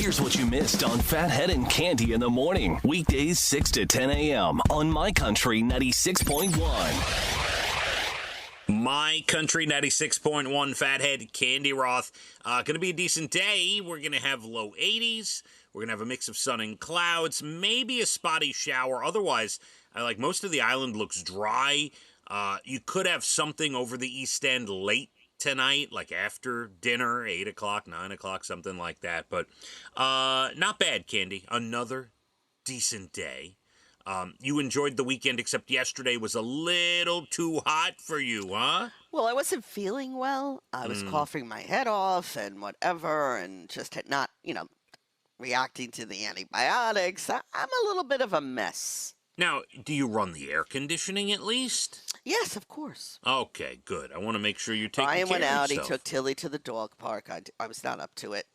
Here's what you missed on Phathead and Cande in the morning. Weekdays 6 to 10 a.m. on My Country 96.1. My Country 96.1, Phathead, Cande Roth. Going to be a decent day. We're going to have low 80s. We're going to have a mix of sun and clouds, maybe a spotty shower. Otherwise, like most of the island looks dry. You could have something over the East End late tonight, like after dinner, 8 o'clock, 9 o'clock, something like that. But not bad, Cande. Another decent day. You enjoyed the weekend, except yesterday was a little too hot for you, huh? Well, I wasn't feeling well. I was coughing my head off and whatever, and just had not, reacting to the antibiotics. I'm a little bit of a mess. Now, do you run the air conditioning at least? Yes, of course. Okay, good. I want to make sure you're taking care Brian of went out. yourself. He took Tilly to the dog park. I was not up to it.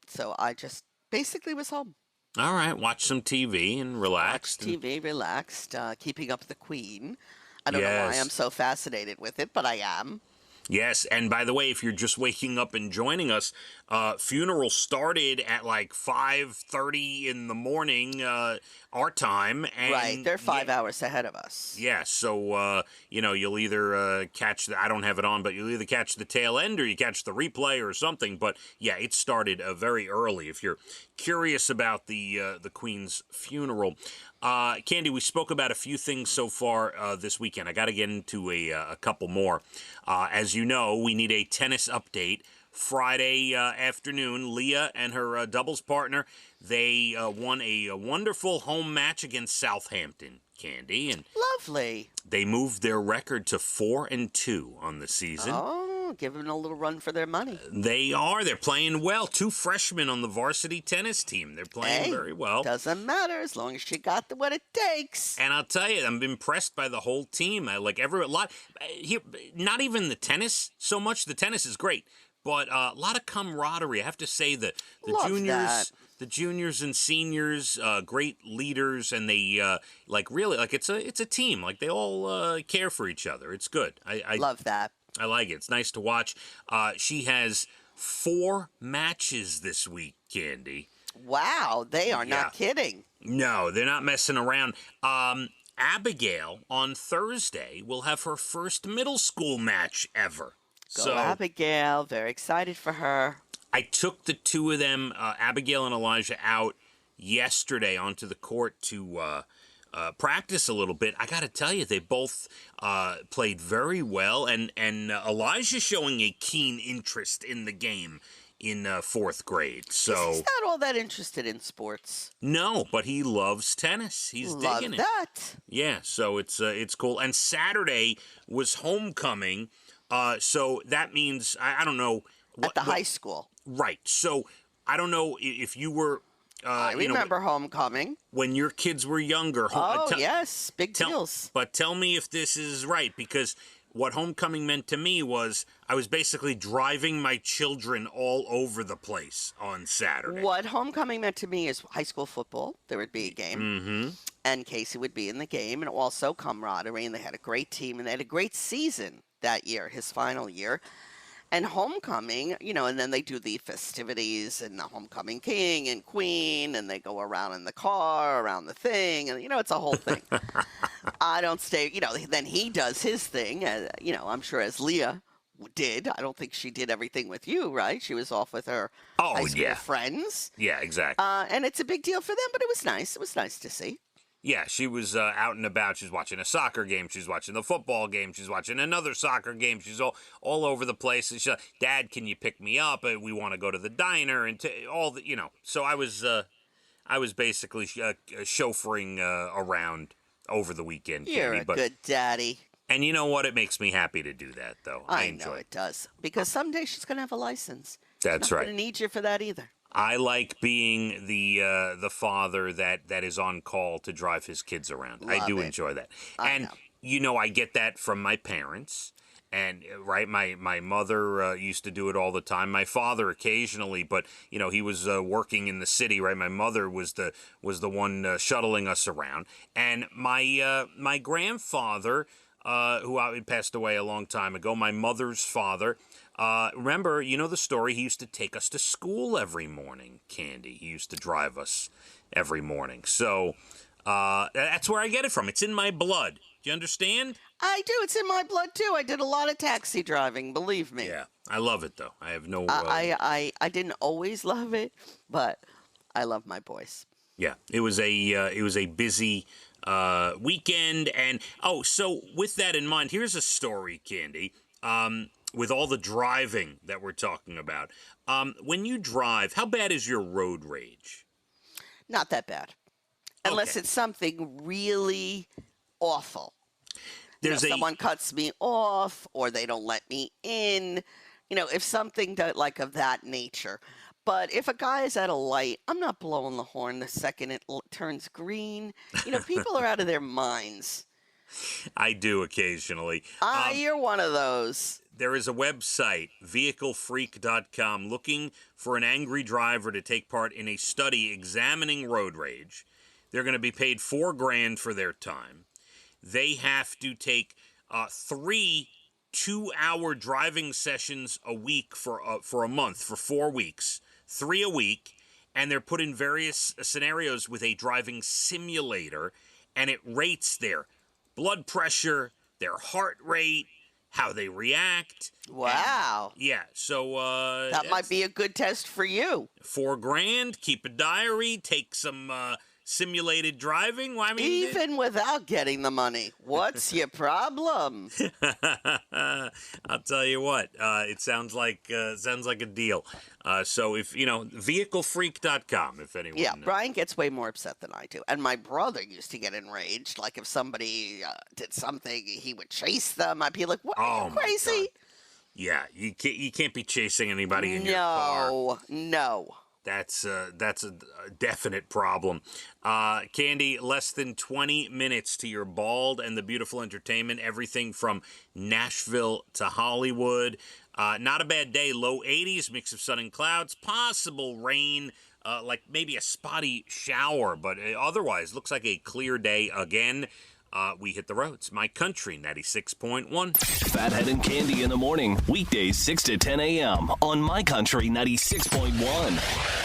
So I just basically was home. All right, watch some TV and relax. TV, relaxed, keeping up the Queen. I don't know why Yes. I'm so fascinated with it, but I am. Yes, and by the way, if you're just waking up and joining us, funeral started at like 5:30 in the morning, our time. And Right, they're 5 hours ahead of us. Yeah, so, you'll either catch I don't have it on, but you'll either catch the tail end or you catch the replay or something. But, yeah, it started very early if you're curious about the Queen's funeral. Cande, we spoke about a few things so far this weekend. I got to get into a couple more. As you know, we need a tennis update. Friday afternoon, Leah and her doubles partner, they won a wonderful home match against Southampton, Cande, and Lovely. they moved their record to 4-2 on the season. Oh, giving a little run for their money. They are. They're playing well. 2 freshmen on the varsity tennis team. They're playing very well. Doesn't matter as long as you got what it takes. And I'll tell you, I'm impressed by the whole team. I like here, not even the tennis so much. The tennis is great, but a lot of camaraderie. I have to say that the juniors and seniors, great leaders, and they really it's a team. Like they all care for each other. It's good. I love that. I like it. It's nice to watch. She has 4 matches this week, Cande. Wow, they are not kidding. No, they're not messing around. Abigail on Thursday will have her first middle school match ever. Go Abigail. Very excited for her. I took the two of them, Abigail and Elijah, out yesterday onto the court to practice a little bit. I got to tell you, they both played very well, and Elijah's showing a keen interest in the game in 4th grade. So he's not all that interested in sports. No, but he loves tennis. He's digging it. Love that. Yeah, so it's cool. And Saturday was homecoming, so that means I don't know at the high school. Right. So I don't know if you were. I remember homecoming when your kids were younger. Yes, big deals. But tell me if this is right, because what homecoming meant to me was I was basically driving my children all over the place on Saturday. What homecoming meant to me is high school football. There would be a game, and Casey would be in the game, and also camaraderie. And they had a great team, and they had a great season that year, his final year. And homecoming, and then they do the festivities and the homecoming king and queen, and they go around in the car, around the thing, and, it's a whole thing. I don't stay, then he does his thing, I'm sure as Leah did. I don't think she did everything with you, right? She was off with her high school friends. Yeah, exactly. And it's a big deal for them, but it was nice. It was nice to see. Yeah, she was out and about. She's watching a soccer game. She's watching the football game. She's watching another soccer game. She's all over the place. She's like, Dad, can you pick me up? We want to go to the diner and all the, So I was basically chauffeuring around over the weekend. You're Cande, a good daddy. And you know what? It makes me happy to do that, though. I enjoy know it does, because someday she's going to have a license. That's she's not right. going to need you for that either. I like being the father that is on call to drive his kids around. I do enjoy that. I get that from my parents. And my mother used to do it all the time. My father occasionally, but he was working in the city. Right, my mother was the one shuttling us around. And my grandfather, who passed away a long time ago, my mother's father, Remember, you know the story, he used to take us to school every morning, Cande. He used to drive us every morning. So that's where I get it from. It's in my blood. Do you understand? I do. It's in my blood, too. I did a lot of taxi driving, believe me. Yeah, I love it, though. I have no... I didn't always love it, but I love my boys. Yeah, it was a busy weekend, and so with that in mind, here's a story, Cande. With all the driving that we're talking about, when you drive, how bad is your road rage? Not that bad, unless it's something really awful. Someone cuts me off, or they don't let me in. If something like of that nature. But if a guy is at a light, I'm not blowing the horn the second it turns green. People are out of their minds. I do occasionally. You're one of those. There is a website, vehiclefreak.com, looking for an angry driver to take part in a study examining road rage. They're going to be paid $4,000 for their time. They have to take 3 2-hour driving sessions a week for a month, for 4 weeks, 3 a week, and they're put in various scenarios with a driving simulator, and it rates their blood pressure, their heart rate, how they react. Wow. So that might be a good test for you. $4,000, keep a diary, take some simulated driving. Well, I mean, even without getting the money, what's your problem? I'll tell you what. It sounds like a deal. So if vehiclefreak.com, if anyone. Yeah, Brian gets way more upset than I do, and my brother used to get enraged. Like if somebody did something, he would chase them. I'd be like, "What? Are you crazy?" Yeah, you can't be chasing anybody in your car. No. That's a definite problem. Cande, less than 20 minutes to your Bald and the Beautiful entertainment. Everything from Nashville to Hollywood. Not a bad day. Low 80s, mix of sun and clouds. Possible rain, like maybe a spotty shower. But otherwise, looks like a clear day again. We hit the roads. My Country 96.1. Phathead and Cande in the morning. Weekdays 6 to 10 a.m. on My Country 96.1.